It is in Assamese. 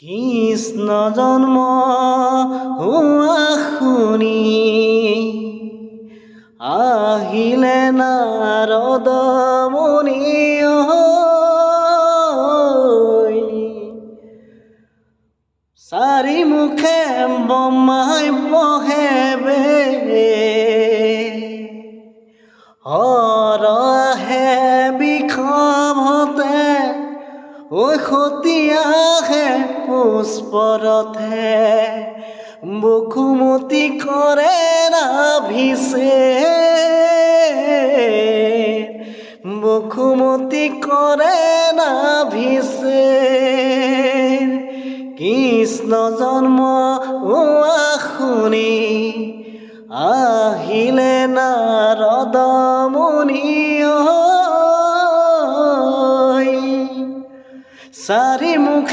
কৃষ্ণ জন্ম হোৱা শুনি আহিলে নাৰদ মুনি চাৰি মুখে বমাই বহে হৰ আহে বিষভতে সতী আহে পুষ্পৰথে বসুমতী কৰে নাভিছে বসুমতী কৰে নাভিছে কৃষ্ণ জন্ম হোৱা শুনি আহিলে নাৰদ